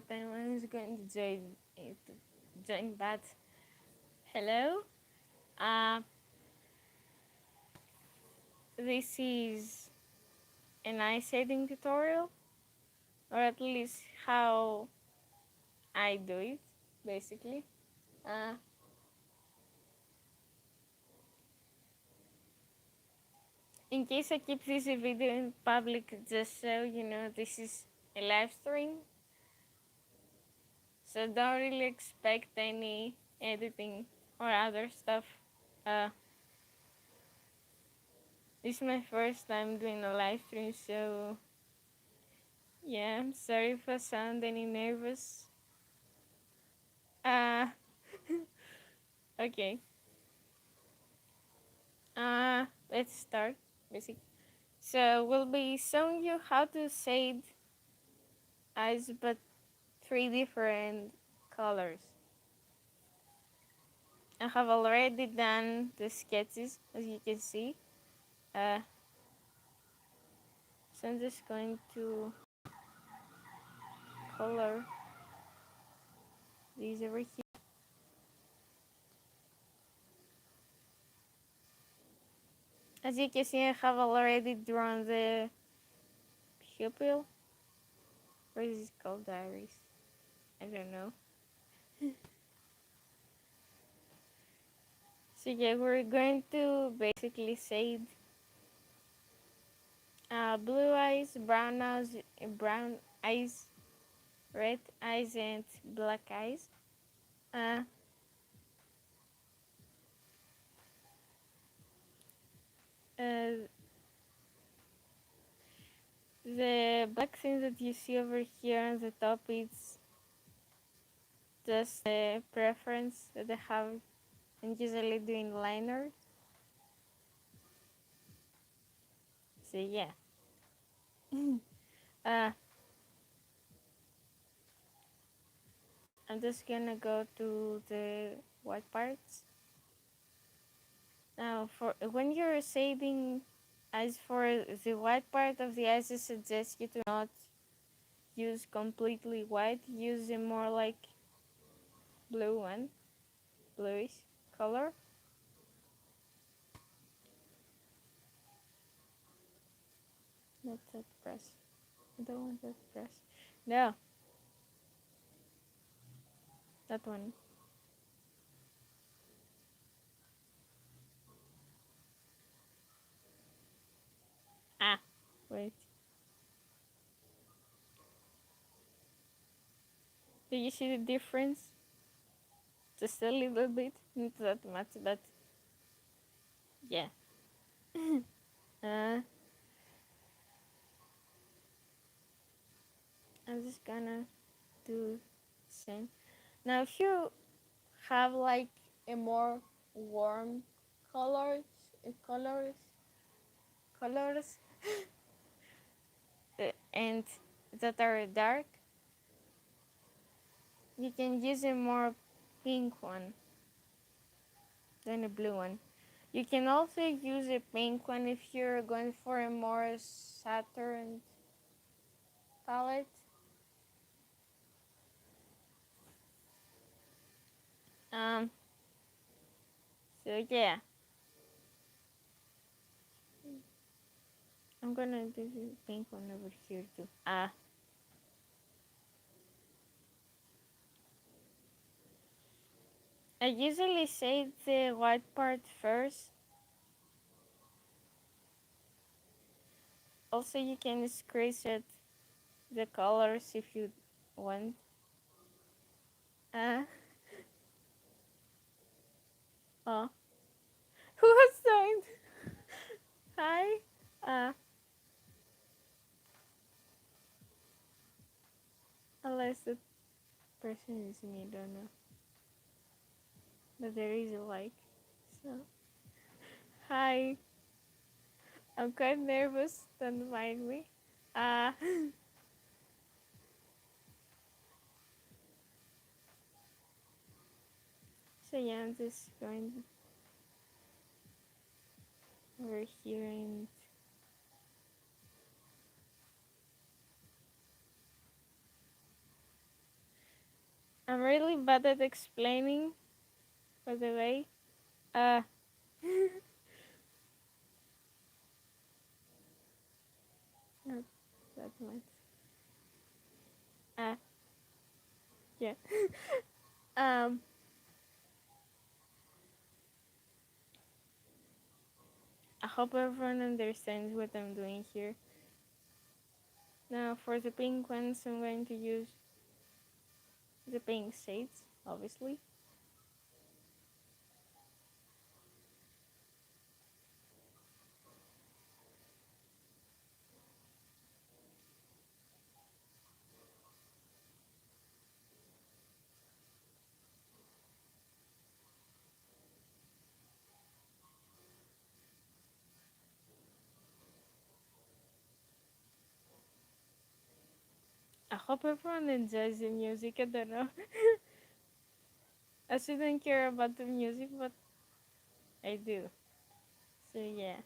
that anyone is going to join, but hello. This is an ice shading tutorial, or at least how I do it, basically. In case I keep this video in public, just so you know, this is a live stream, so don't really expect any editing or other stuff. This is my first time doing a live stream, so yeah, I'm sorry if I sound any nervous. Okay. Let's start, basically. So we'll be showing you how to shade eyes, but 3 different colors. I have already done the sketches, as you can see. So I'm just going to color these over here. As you can see, I have already drawn the pupil. What is it called? The iris? I don't know. So yeah, we're going to basically shade blue eyes, brown eyes, red eyes, and black eyes. The black thing that you see over here on the top is just the preference that I have and usually doing liner. So yeah. I'm just gonna go to the white parts. Now, for when you're shading eyes for the white part of the eyes, I suggest you to not use completely white. Use a more like bluish color. Not that brush. I don't want that brush. No. That one. Wait. Do you see the difference? Just a little bit, not that much, but yeah. I'm just gonna do the same. Now, if you have like a more warm colors, colors, and that are dark, you can use a more pink one than a blue one. You can also use a pink one if you're going for a more Saturn palette. So yeah. I'm gonna do the pink one over here too. I usually shade the white part first. Also, you can screenshot the colors if you want. Oh, who was joined? Hi. Unless the person is me, I don't know. But there is a like. So, hi. I'm quite nervous. Don't mind me. So yeah, I'm just going over here and I'm really bad at explaining, by the way. Not that much. Yeah. um, I hope everyone understands what I'm doing here. Now for the pink ones, I'm going to use the pink shades, obviously. I hope everyone enjoys the music. I don't know. I shouldn't care about the music, but I do. So yeah.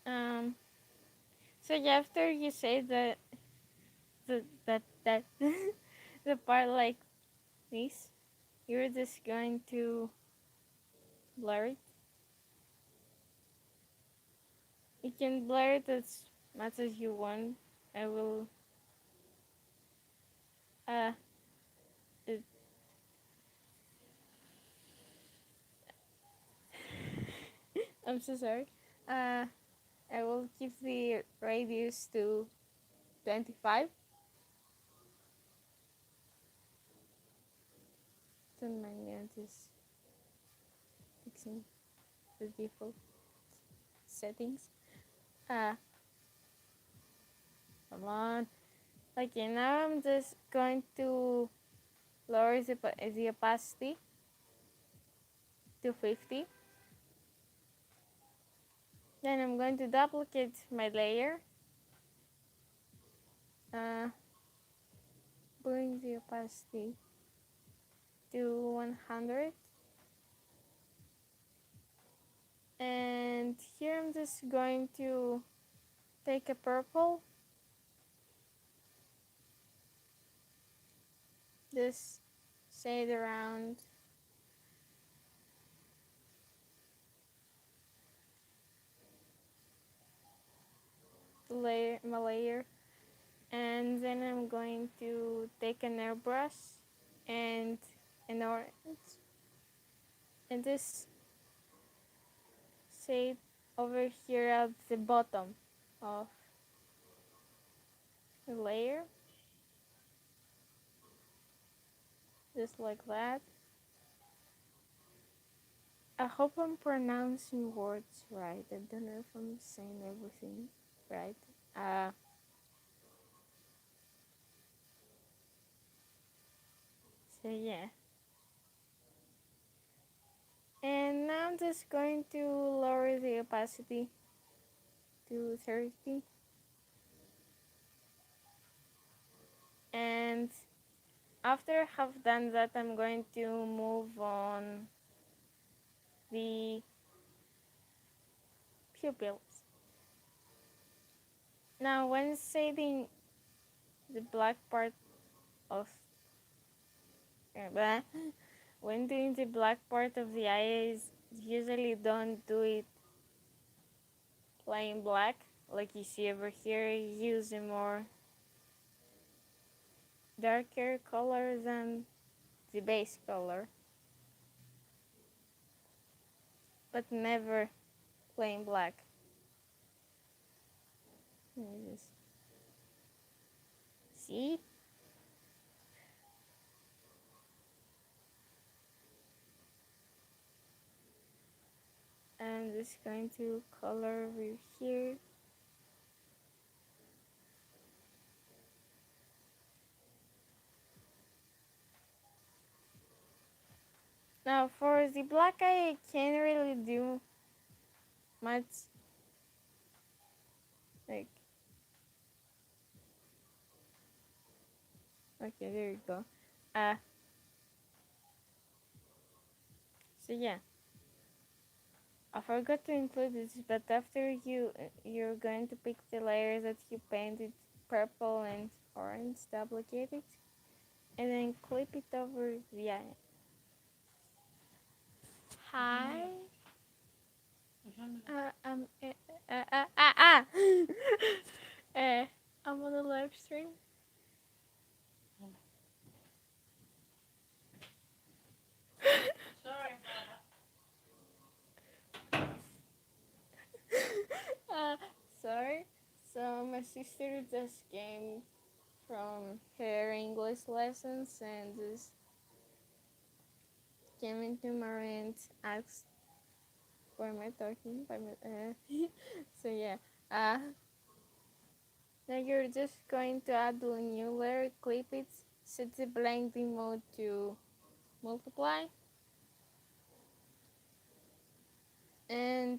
Um. So yeah, after you say that the part like this, you're just going to blur it. You can blur it as much as you want. I will. Uh. It, I'm so sorry. Uh. I will keep the radius to 25. Don't mind me, I'm just fixing the default settings. Come on. Okay, now I'm just going to lower the opacity to 50. Then I'm going to duplicate my layer. Bring the opacity to 100. And here I'm just going to take a purple. Just shade around my layer. And then I'm going to take an airbrush and an orange and just shade over here at the bottom of the layer, just like that. I hope I'm pronouncing words right. I don't know if I'm saying everything right. So yeah. And now I'm just going to lower the opacity to 30. And after I have done that, I'm going to move on the pupils. Now, when shading the black part of when doing the black part of the eyes, usually don't do it plain black like you see over here. Use a more darker color than the base color, but never plain black. Let me just see. I'm just going to color over here. Now for the black eye, I can't really do much. Like, okay, there you go. So So yeah, I forgot to include this, but after you're going to pick the layers that you painted purple and orange, duplicate it, and then clip it over the eye. Hi. I'm on a live stream. Sorry. Sorry. So my sister just came from her English lessons and just came into my room and asked, "Why am I talking?" So yeah. Now you're just going to add a new layer, clip it, set the blending mode to multiply, and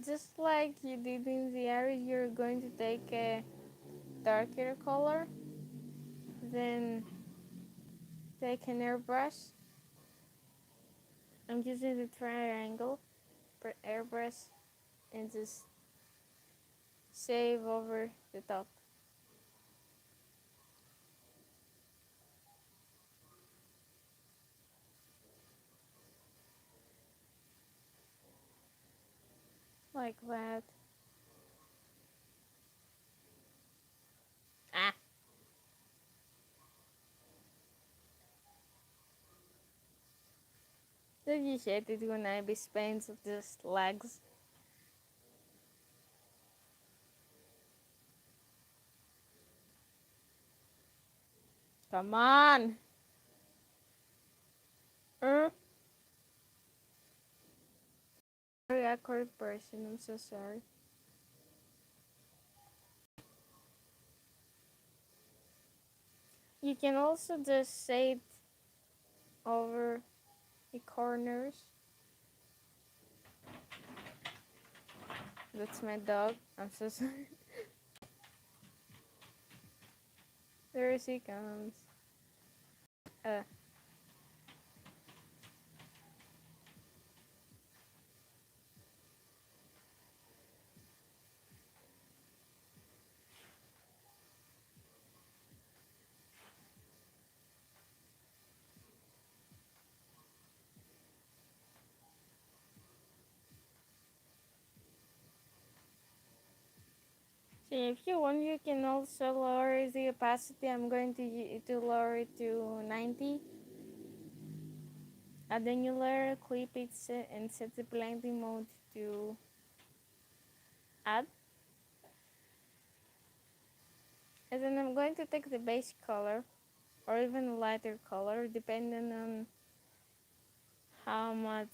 just like you did in the area, you're going to take a darker color, then take an airbrush. I'm using the triangle for airbrush and just shave over the top. Like that. Ah! Did you hate it when Ibis Paint just lags? Come on! Very awkward person, I'm so sorry. You can also just say it over the corners. That's my dog. I'm so sorry. There he comes. So if you want, you can also lower the opacity. I'm going to lower it to 90. Add a new layer, clip it, and set the blending mode to add. And then I'm going to take the base color, or even a lighter color, depending on how much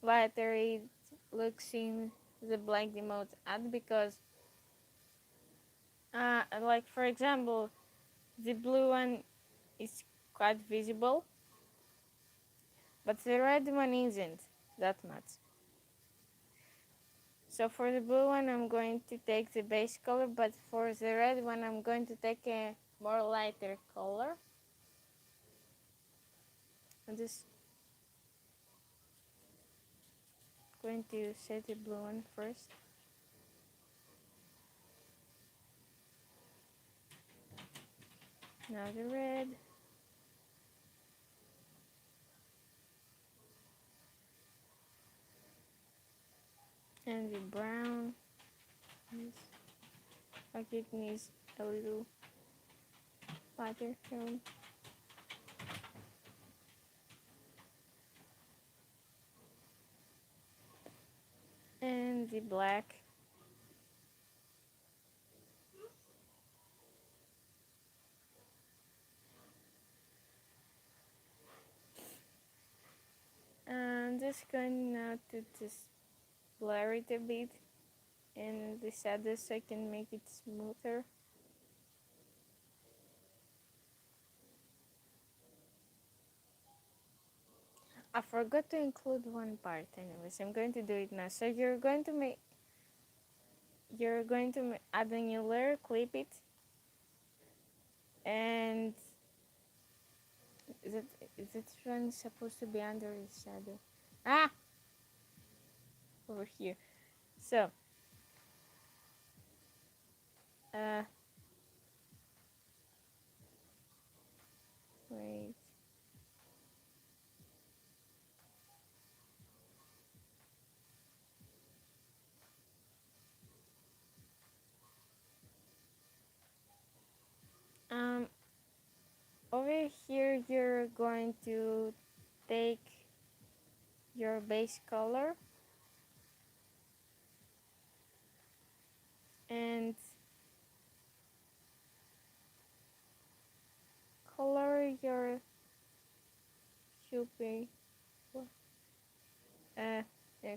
lighter it looks in the blending mode add, because like for example, the blue one is quite visible, but the red one isn't that much. So for the blue one, I'm going to take the base color, but for the red one, I'm going to take a more lighter color. I'm just going to set the blue one first. Now the red. And the brown. Like it needs a little lighter tone. And the black. I'm just going now to just blur it a bit and the shadows so I can make it smoother. I forgot to include one part anyways. I'm going to do it now. So you're going to add a new layer, clip it, and Is this one supposed to be under the shadow? Ah, over here. So, wait. Um, over here, you're going to take your base color and color your cube.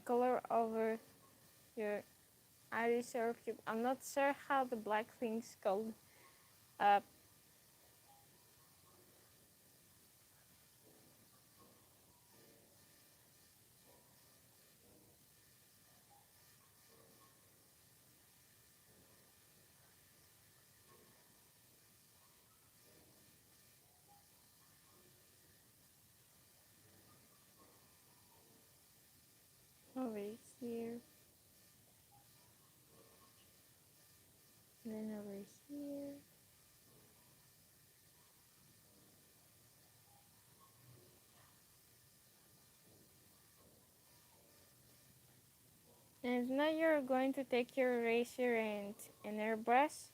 Color over your 𝐼𝐧𝐝 cube. I'm not sure how the black thing's called. Uh, over here, and then over here. And now you're going to take your eraser and an airbrush,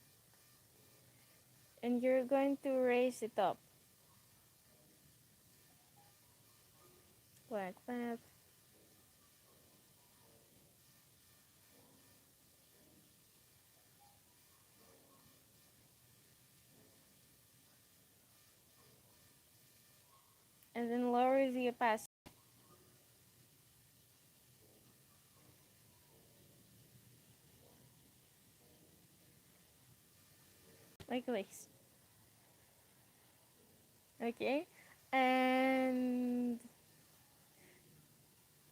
and you're going to raise it up like that. And then lower the opacity like this. Okay, and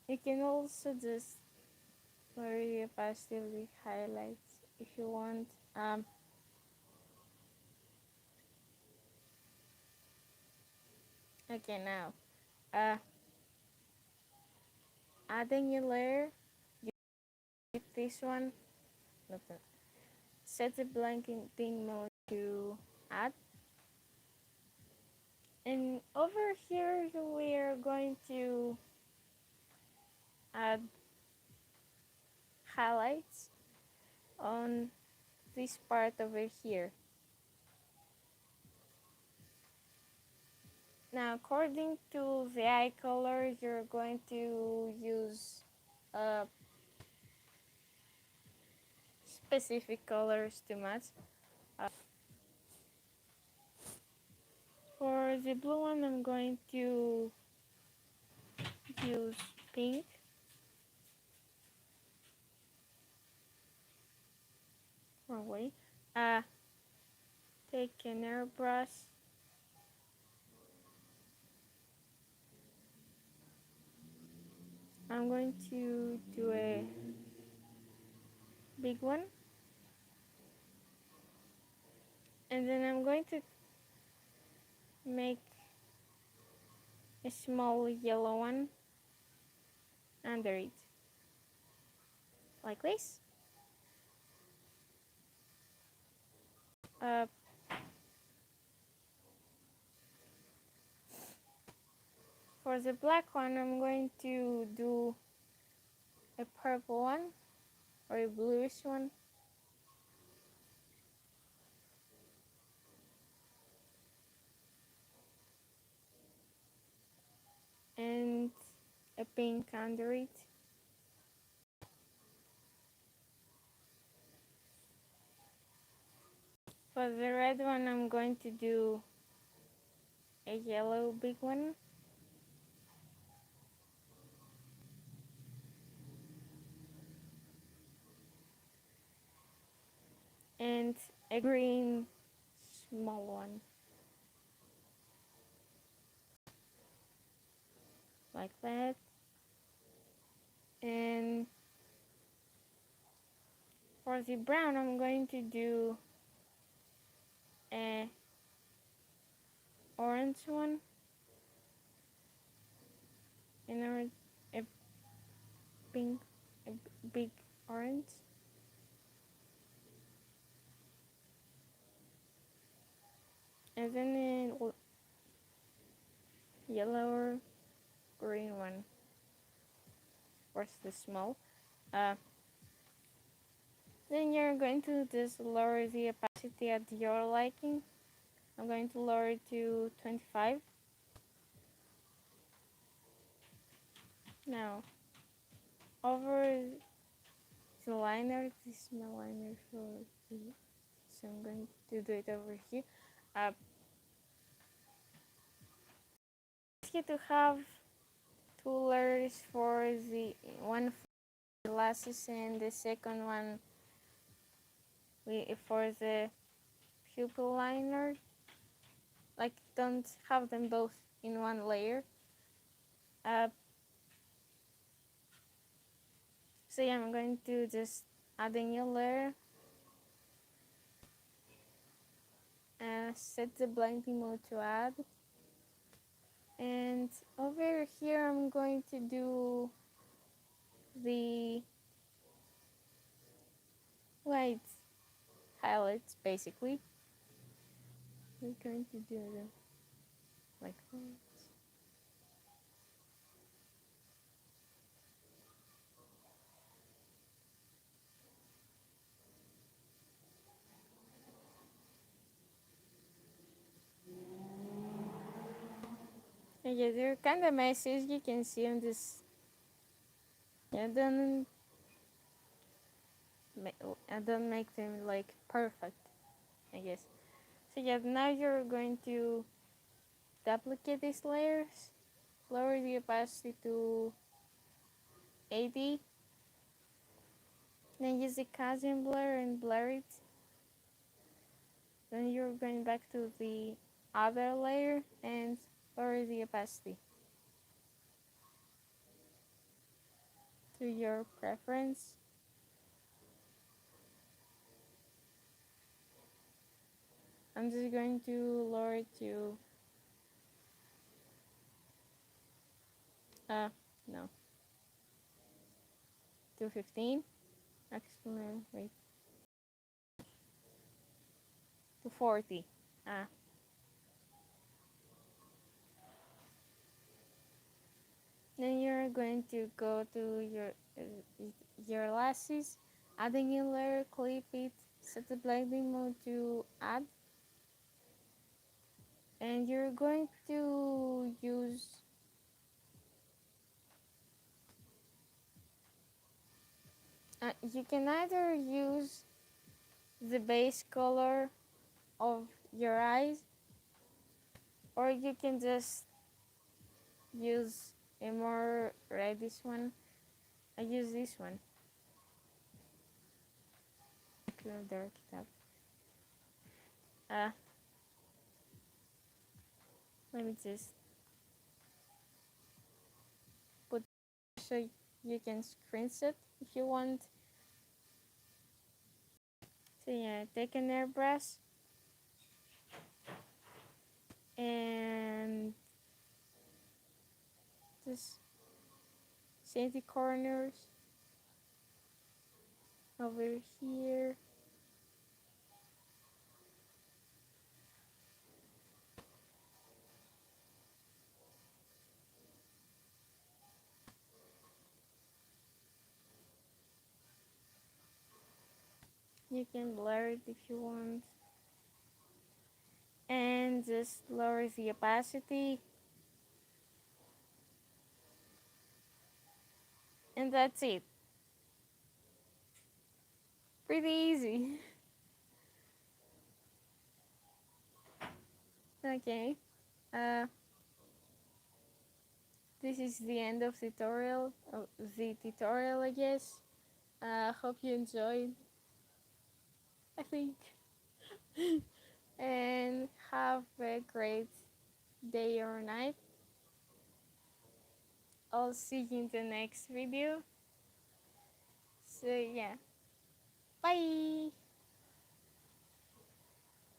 you can also just lower the opacity of the highlights if you want. Okay, now add a new layer. Get this one. Set the blanking mode to add. And over here we are going to add highlights on this part over here. Now according to the eye color, you're going to use specific colors to match. For the blue one, I'm going to use pink. Wrong way. Take an airbrush. I'm going to do a big one. And then I'm going to make a small yellow one under it. Like this. For the black one, I'm going to do a purple one or a bluish one. And a pink under it. For the red one, I'm going to do a yellow big one. And a green small one. Like that. And for the brown, I'm going to do a orange one. and a pink, a big orange. And then a yellow or green one. Where's the small? Then you're going to just lower the opacity at your liking. I'm going to lower it to 25. Now, over the liner, this is my liner for you. So I'm going to do it over here. Ask you to have two layers for the one for the glasses and the second one for the pupil liner. Like, don't have them both in one layer. So yeah, I'm going to just add a new layer. Set the blending mode to add. And over here, I'm going to do the white highlights, basically. We're going to do them like that. And yeah, they're kind of messy, as you can see on this. Yeah, I don't make them like perfect, I guess. So yeah, now you're going to duplicate these layers, lower the opacity to 80, then use the Gaussian blur and blur it. Then you're going back to the other layer and lower the opacity to your preference. I'm just going to lower it to no, to 15. Actually, wait, to 40. Then you're going to go to your lashes, add a new layer, clip it, set the blending mode to add, and you're going to use you can either use the base color of your eyes, or you can just use a more reddish one. I use this one. Dark it up. Let me just put so you can screenshot if you want. So yeah, take an airbrush and just shade the corners over here. You can blur it if you want. And just lower the opacity. And that's it. Pretty easy. Okay. This is the end of the tutorial, I guess. Hope you enjoyed, I think. And have a great day or night. I'll see you in the next video. So yeah, bye.